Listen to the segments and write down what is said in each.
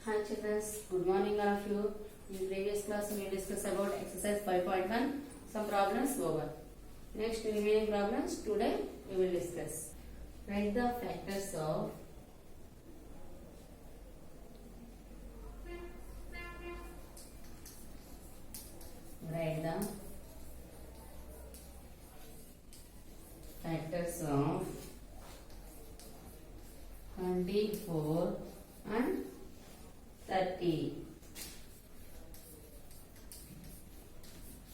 Hi children, good morning all of you. In previous class we discussed about exercise 5.1, some problems over. Next remaining problems today we will discuss. Write the factors of write the factors of 24 and 30.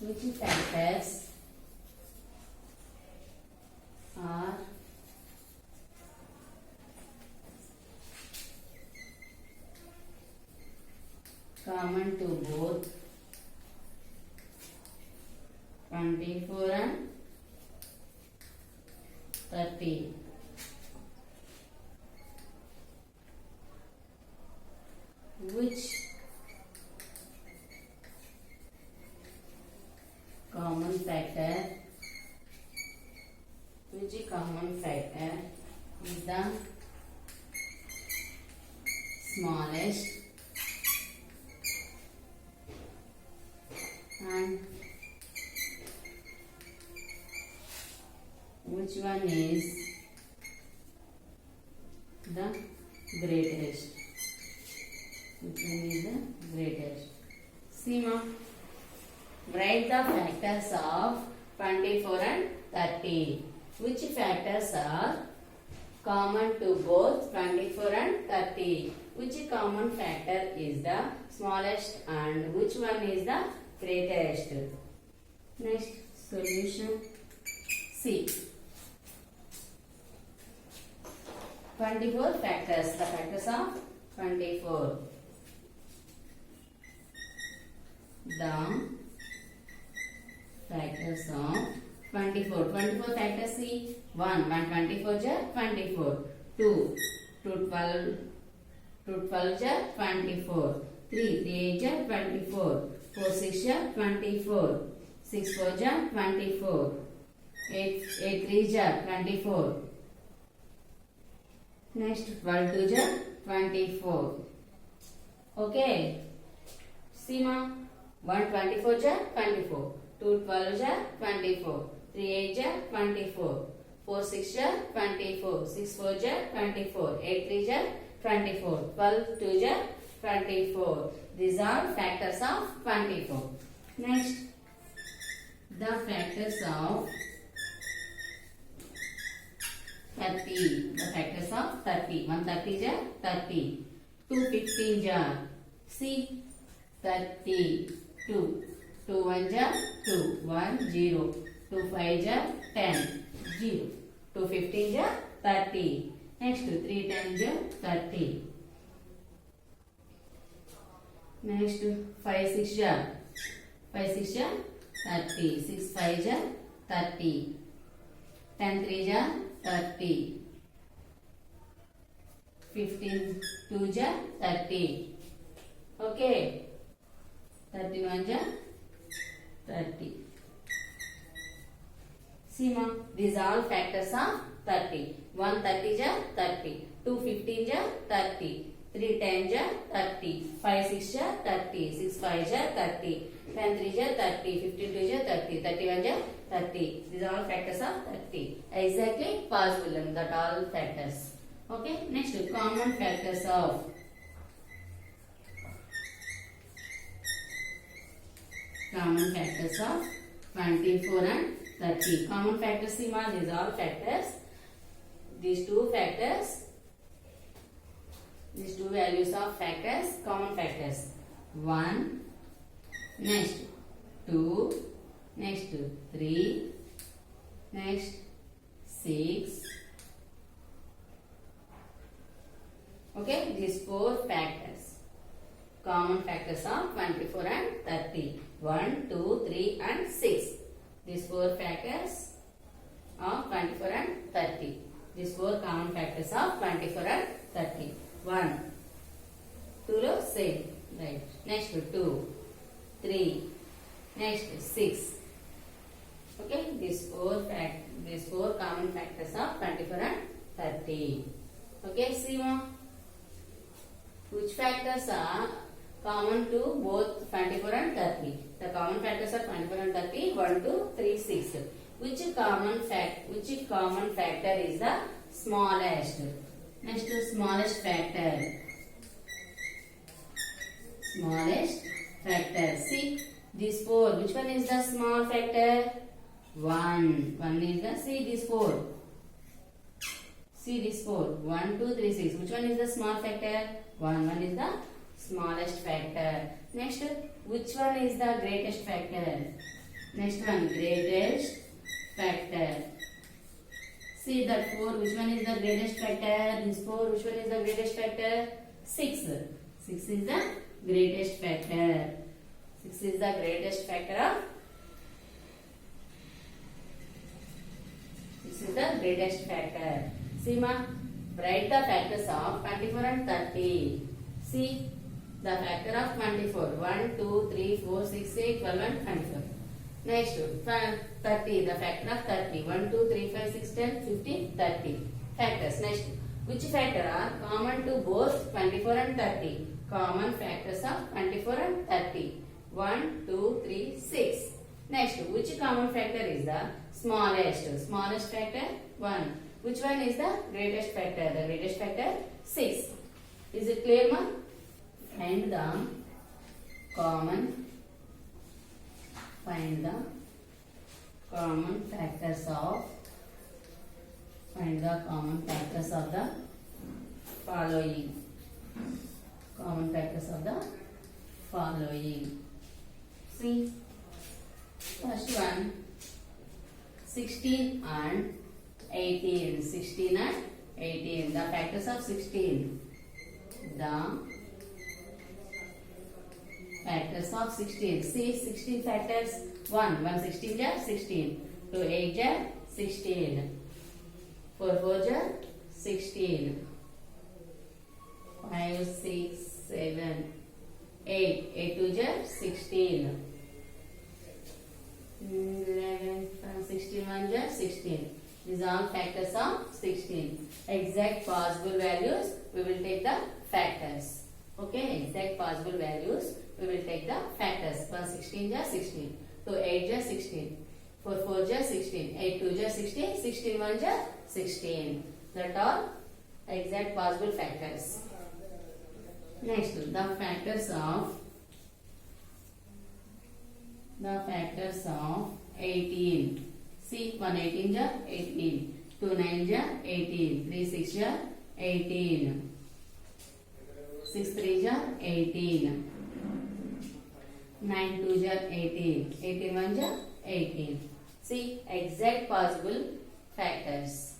Which factors are common to both 24 and 30? Which common factor is the smallest and which one is the greatest? Which one is the greatest? Seema, write the factors of 24 and 30. Which factors are common to both 24 and 30? Which common factor is the smallest and which one is the greatest? Next solution C. 24 factors. The factors of 24. The factors of 24. 24 factors see 1. 24 ja 24. 2. 12 ja 24. 3 ja 24. 4 6 ja 24. 6 4 ja 24. 8 3 ja 24. Next 12 2 ja 24. Okay. Seema, 1 24 ja 24. 2 12 ja 24. 3 8 ja 24. 4 6 ja 24. 6 4 ja 24. 8 3 ja 24. 12 2 ja 24. These are factors of 24. Next, the factors of 30. The factors of 30. 1 30 ja 30. 2 15 ja. See 32. 2 1 ja 2. 1 0. 2 5 ja 10. 0. 2 15 ja 30. Next 3 10 ja 30. Next 5 6 ja 5 6 ja 30. 6 5 ja 30. 10 3 ja 30. 15 2 ja 30. Okay. 31 ja 30. Seema, these are all factors of 30. 1 30 ja 30. 2 15 ja 30. 3 10 ja 30. 5 6 ja 30. 6 5 ja 30. 10 3 ja 30. 15 2 ja 30. 31 ja 30. These are all factors of 30. Exactly possible in that all factors. Okay. Next, common factors of common factors of 24 and 30. Common factors, Seema, these are all factors. These two factors, these two values of factors, common factors. 1, next 2, next 3, next 6. Okay, these 4 factors. Common factors of 24 and 30. 1, 2, 3 and 6. These 4 factors of 24 and 30. These 4 common factors of 24 and 30. 1, 2 lo same. Right. Next 2, 3, next 6. Okay, these 4 common factors of 24 and 30. Okay, Seema. which factors are common to both 24 and 30? The common factors are 24 and 30, 1, 2, 3, 6. Which common factor is the smallest? Next to smallest factor. Smallest factor. See this 4. Which one is the small factor? 1. 1 is the, see this 4. See this 4. 1, 2, 3, 6. Which one is the small factor? 1. 1 is the smallest factor. Next, which one is the greatest factor? Next one, greatest factor. See that 4. Which one is the greatest factor? This 4. Which one is the greatest factor? 6. 6 is the greatest factor. 6 is the greatest factor of. This is the greatest factor. See ma, write the factors of 24 and 30. See the factor of 24. 1, 2, 3, 4, 6, 8, 12 and 24. Next 30. The factor of 30. 1, 2, 3, 5, 6, 10, 15, 30. Factors. Next, which factor are common to both 24 and 30? Common factors of 24 and 30. 1, 2, 3, 6. Next, which common factor is the smallest? Smallest factor 1. Which one is the greatest factor? The greatest factor 6. Is it clear, ma? Find the common factors of the following. Common factors of the following. See, first one, 16 and 18. 16 and 18. The factors of 16. The factors of 16. See, 16 factors. 1. 1 16 ja 16. 2 8 ja 16. 4 4 ja 16. 5 6 7 8. 8 2 ja 16. 11 16 1 ja 16. These are all factors of 16. Exact possible values, we will take the factors. Okay, exact possible values, we will take the factors. 1 16 ja 16. 2 8 ja 16. 4 4 ja 16. 8 2 ja 16. 16 1 ja 16. That are exact possible factors. Next, the factors of 18. See, 1 18 ja 18. 2 9 ja 18. 3 6 ja 18. 6 3 ja 18. 9 2 ja 18. 18 1 ja 18. See, exact possible factors.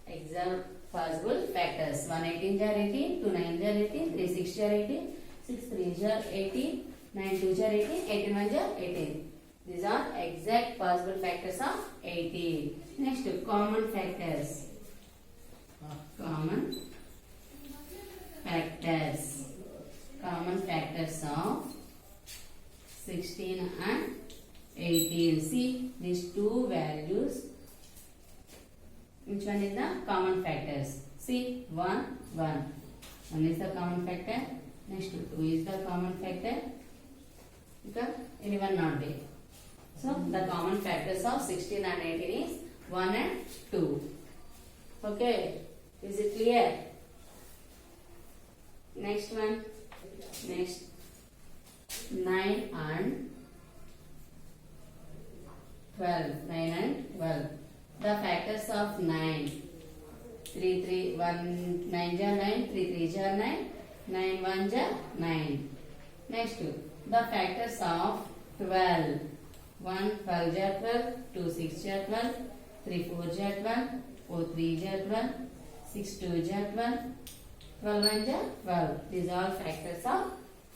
Exact possible factors. 1 18 ja 18. 2 9 ja 18. 3 6 ja 18. 6 3 ja 18. 9 2 ja 18. 18 1 ja 18. These are exact possible factors of 18. Next, common factors. Common factors of 16 and 18. See these two values. Which one is the common factors? See, 1 1. 1 is the common factor. Next 2 is the common factor. Okay, anyone not there. So the common factors of 16 and 18 is 1 and 2. Okay, is it clear? Next one. Next, 9 and 12. 9 and 12. The factors of 9. 3 3 1 9 ja 9. 3 3 ja 9. 9 1 ja 9. Next, the factors of 12. 1 12 ja 12. 2 6 ja 12. 3 4 ja 12. 4 3 ja 12. 6 2 ja 12. 12 1 ja 12. These are all factors of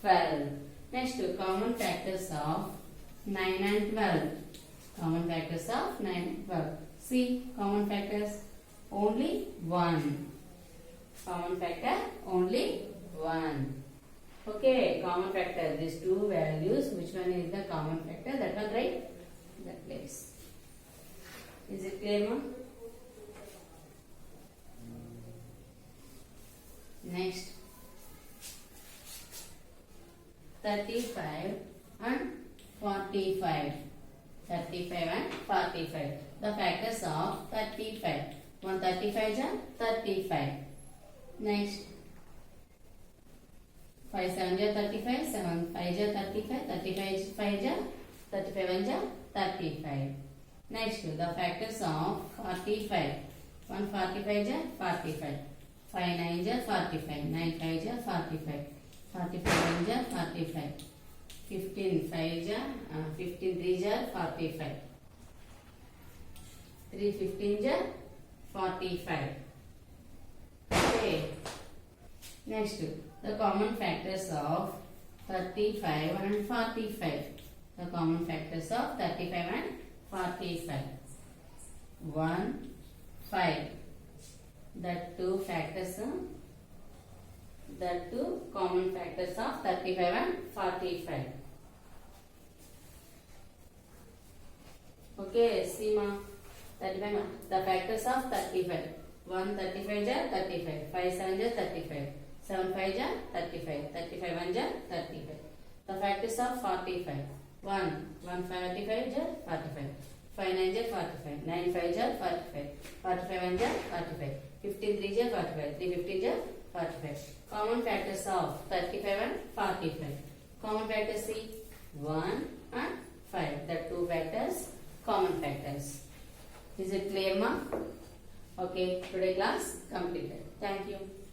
12. Next, common factors of 9 and 12. Common factors of 9 and 12. See, common factors only 1. Common factor only 1. Okay, common factor. These two values. Which one is the common factor? That one, right? That place. Is it clear, ma'am? Next, 35 and 45. 35 and 45. The factors of 35. 1 35 is 35. Next. 5 7 is 35. 7 5 is 35. 35 is 5 is 35 1 is 35. Next. The factors of 45. 1 45 is 45. 5 9 is 45. 9 5 is 45. 45 1 is 45. 15 5 is 15 3 is 45. 3 15 is 45. Okay. Next, the common factors of 35 and 45. The common factors of 35 and 45. 1 5. The two factors. The two common factors of 35 and 45. Okay, see ma. 35. The factors of 35. 1 35 is 35. 5 7 is 35. 7 5 is 35. 35 1 is 35. The factors of 45. 1 45 is 45. 5 9 is 45. 9 5 is 45. 45 1 is 45. 15 3 is 45. 3 15 is 45. Common factors of 35 and 45. Common factors see 1 and 5. The two factors, common factors. Is it clear, ma? Okay, today class completed. Thank you.